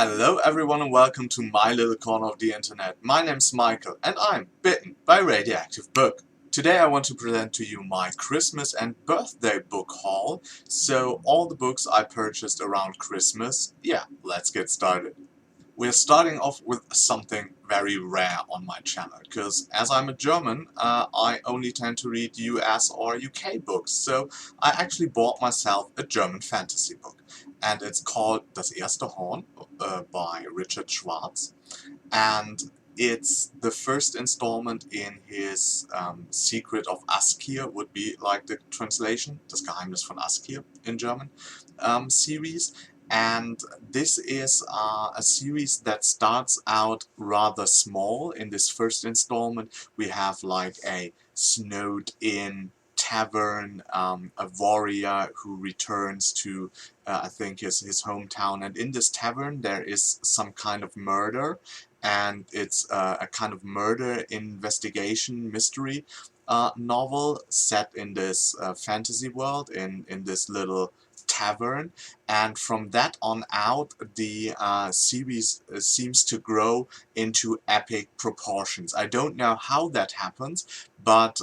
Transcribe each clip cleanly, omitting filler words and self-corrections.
Hello everyone and welcome to my little corner of the internet. My name's Michael and I'm bitten by radioactive book. Today I want to present to you my Christmas and birthday book haul. So all the books I purchased around Christmas. Yeah, let's get started. We're starting off with something very rare on my channel, because as I'm a German, I only tend to read US or UK books, so I actually bought myself a German fantasy book, and it's called Das Erste Horn by Richard Schwarz, and it's the first installment in his Secret of Askir, would be like the translation, Das Geheimnis von Askir in German, series. And this is a series that starts out rather small. In this first installment we have like a snowed-in tavern, a warrior who returns to I think his hometown, and in this tavern there is some kind of murder, and it's a kind of murder investigation mystery novel set in this fantasy world, in this little tavern. And from that on out the series seems to grow into epic proportions. I don't know how that happens, but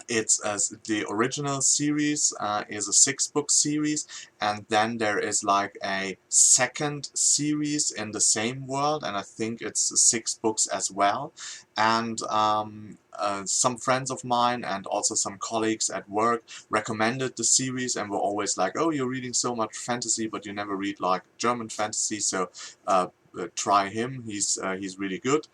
it's the original series is a 6-book series, and then there is like a second series in the same world, and I think it's 6 books as well. And some friends of mine and also some colleagues at work recommended the series and were always like, oh, you're reading so much fantasy but you never read like German fantasy, so try him, he's really good.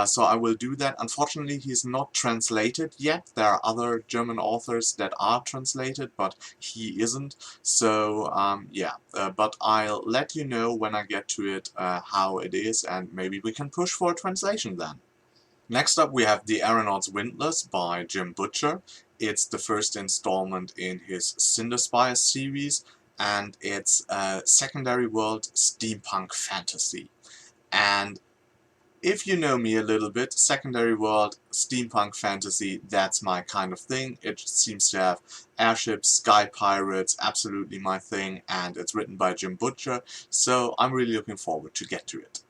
So I will do that. Unfortunately, he's not translated yet. There are other German authors that are translated, but he isn't. So yeah, but I'll let you know when I get to it how it is, and maybe we can push for a translation then. Next up we have the Aeronauts Windlass by Jim Butcher. It's the first installment in his Cinderspire series, and it's a secondary world steampunk fantasy. And if you know me a little bit, secondary world, steampunk fantasy, that's my kind of thing. It seems to have airships, sky pirates, absolutely my thing, and it's written by Jim Butcher, so I'm really looking forward to get to it.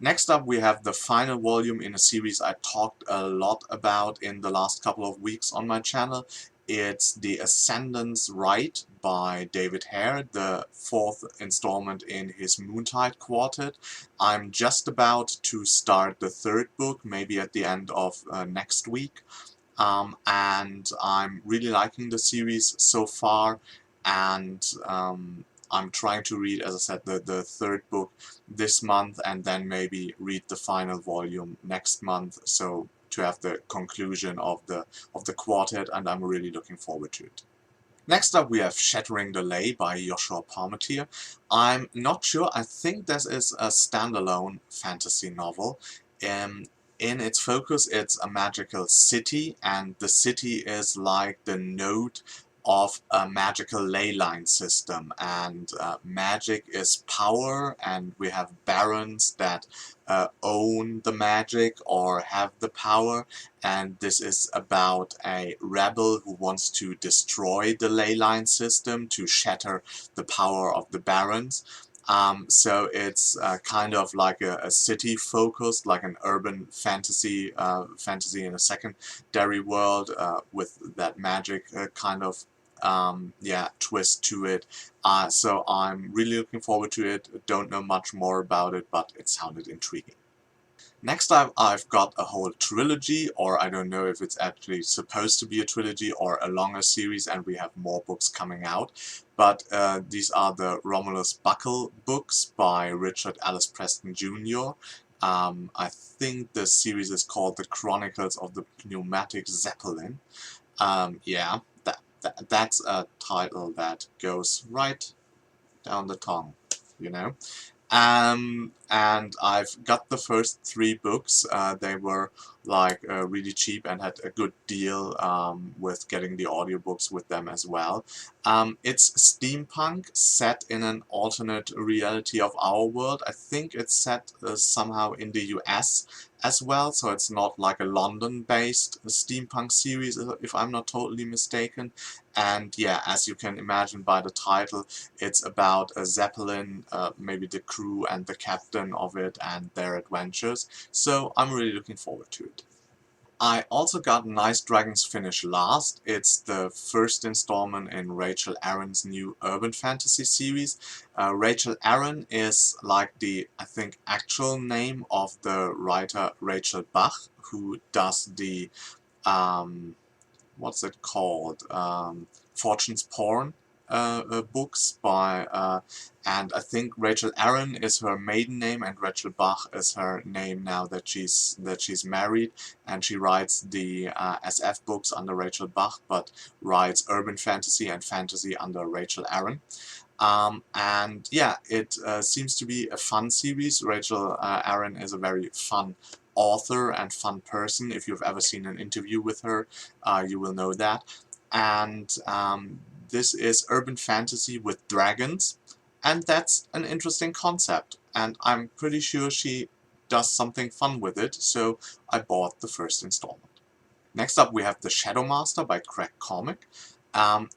Next up we have the final volume in a series I talked a lot about in the last couple of weeks on my channel. It's the Ascendance Rite by David Hare, the 4th installment in his Moontide Quartet. I'm just about to start the 3rd book, maybe at the end of next week. And I'm really liking the series so far, and I'm trying to read, as I said, the 3rd book this month, and then maybe read the final volume next month, so to have the conclusion of the quartet, and I'm really looking forward to it. Next up we have Shattering Delay by Joshua Parmentier. I'm not sure, I think this is a standalone fantasy novel. In its focus it's a magical city, and the city is like the node of a magical ley line system, and magic is power, and we have barons that own the magic or have the power, and this is about a rebel who wants to destroy the ley line system to shatter the power of the barons. So it's kind of like a city focused, like an urban fantasy, fantasy in a secondary world with that magic kind of yeah, twist to it. So I'm really looking forward to it. Don't know much more about it, but it sounded intriguing. Next up I've got a whole trilogy, or I don't know if it's actually supposed to be a trilogy or a longer series, and we have more books coming out. But these are the Romulus Buckle books by Richard Ellis Preston Jr. I think the series is called The Chronicles of the Pneumatic Zeppelin. Yeah, that's a title that goes right down the tongue, you know. And I've got the first 3 books. They were like really cheap and had a good deal with getting the audiobooks with them as well. It's steampunk set in an alternate reality of our world. I think it's set somehow in the US, as well, so it's not like a London-based steampunk series, if I'm not totally mistaken. And yeah, as you can imagine by the title, it's about a Zeppelin, maybe the crew and the captain of it and their adventures, so I'm really looking forward to it. I also got Nice Dragons Finish Last. It's the first installment in Rachel Aaron's new urban fantasy series. Rachel Aaron is like the, I think, actual name of the writer Rachel Bach, who does the what's it called? Fortune's Porn books by, and I think Rachel Aaron is her maiden name, and Rachel Bach is her name now that she's married, and she writes the SF books under Rachel Bach, but writes urban fantasy and fantasy under Rachel Aaron. And yeah, it seems to be a fun series. Rachel Aaron is a very fun author and fun person. If you've ever seen an interview with her, you will know that. And this is urban fantasy with dragons, and that's an interesting concept, and I'm pretty sure she does something fun with it, so I bought the first installment. Next up we have the Shadowmaster by Craig Comic.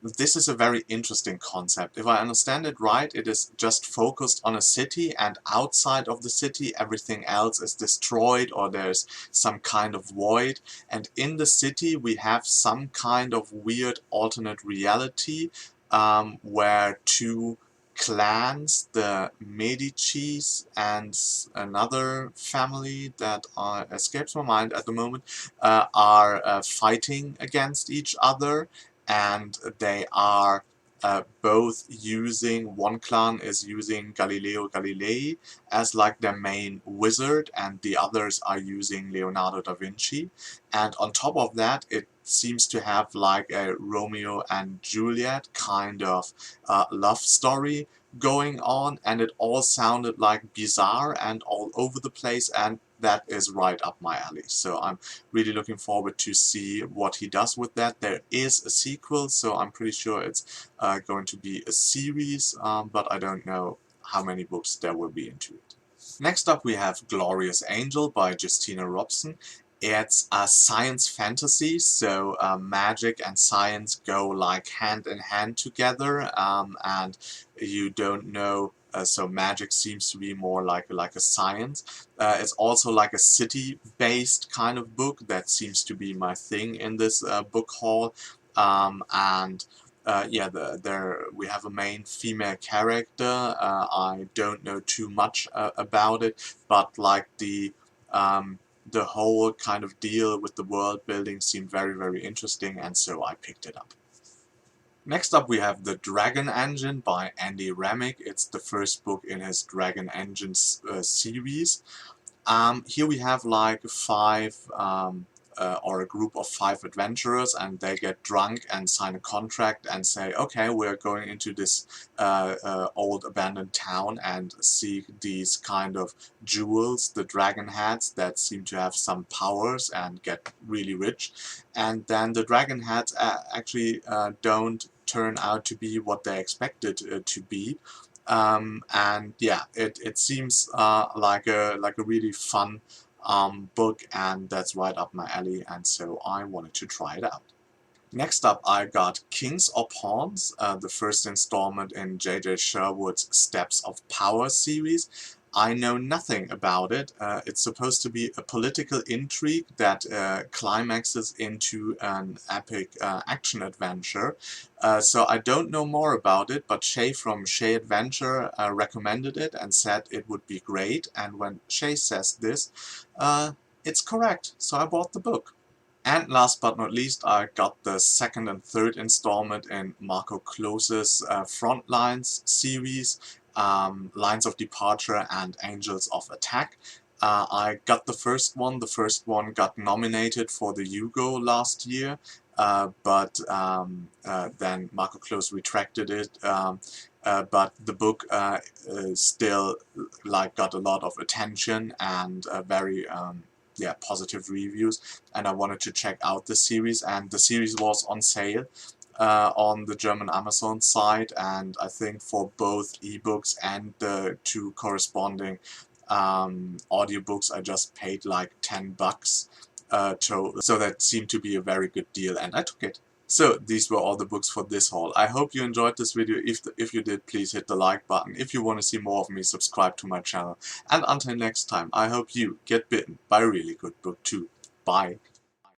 This is a very interesting concept. If I understand it right, it is just focused on a city, and outside of the city everything else is destroyed, or there's some kind of void, and in the city we have some kind of weird alternate reality where two clans, the Medicis and another family that escapes my mind at the moment, are fighting against each other, and they are both using, one clan is using Galileo Galilei as like their main wizard, and the others are using Leonardo da Vinci. And on top of that, it seems to have like a Romeo and Juliet kind of love story going on, and it all sounded like bizarre and all over the place, and that is right up my alley. So I'm really looking forward to see what he does with that. There is a sequel, so I'm pretty sure it's going to be a series, but I don't know how many books there will be into it. Next up we have Glorious Angel by Justina Robson. It's a science fantasy, so magic and science go like hand in hand together, and you don't know, so magic seems to be more like a science. It's also like a city-based kind of book. That seems to be my thing in this book haul, and yeah, there we have a main female character. I don't know too much about it, but like the whole kind of deal with the world building seemed very, very interesting, and so I picked it up. Next up we have The Dragon Engine by Andy Remick. It's the first book in his Dragon Engine series. Here we have like five or a group of 5 adventurers, and they get drunk and sign a contract and say, okay, we're going into this old abandoned town and seek these kind of jewels, the dragon heads, that seem to have some powers and get really rich. And then the dragon heads actually don't turn out to be what they expected to be. And yeah, it seems like a really fun book, and that's right up my alley, and so I wanted to try it out. Next up I got Kings or Pawns, the first installment in J.J. Sherwood's Steps of Power series. I know nothing about it. It's supposed to be a political intrigue that climaxes into an epic action adventure. So I don't know more about it, but Shay from Shay Adventure recommended it and said it would be great, and when Shay says this, it's correct, so I bought the book. And last but not least, I got the second and third installment in Marco Klose's Frontlines series, Lines of Departure and Angels of Attack. I got the first one. The first one got nominated for the Hugo last year, but then Marco Klose retracted it. But the book still like got a lot of attention and very yeah, positive reviews, and I wanted to check out the series, and the series was on sale on the German Amazon site, and I think for both ebooks and the 2 corresponding audiobooks I just paid like $10 so that seemed to be a very good deal, and I took it. So these were all the books for this haul. I hope you enjoyed this video. If you did, please hit the like button. If you want to see more of me, subscribe to my channel. And until next time, I hope you get bitten by a really good book too. Bye.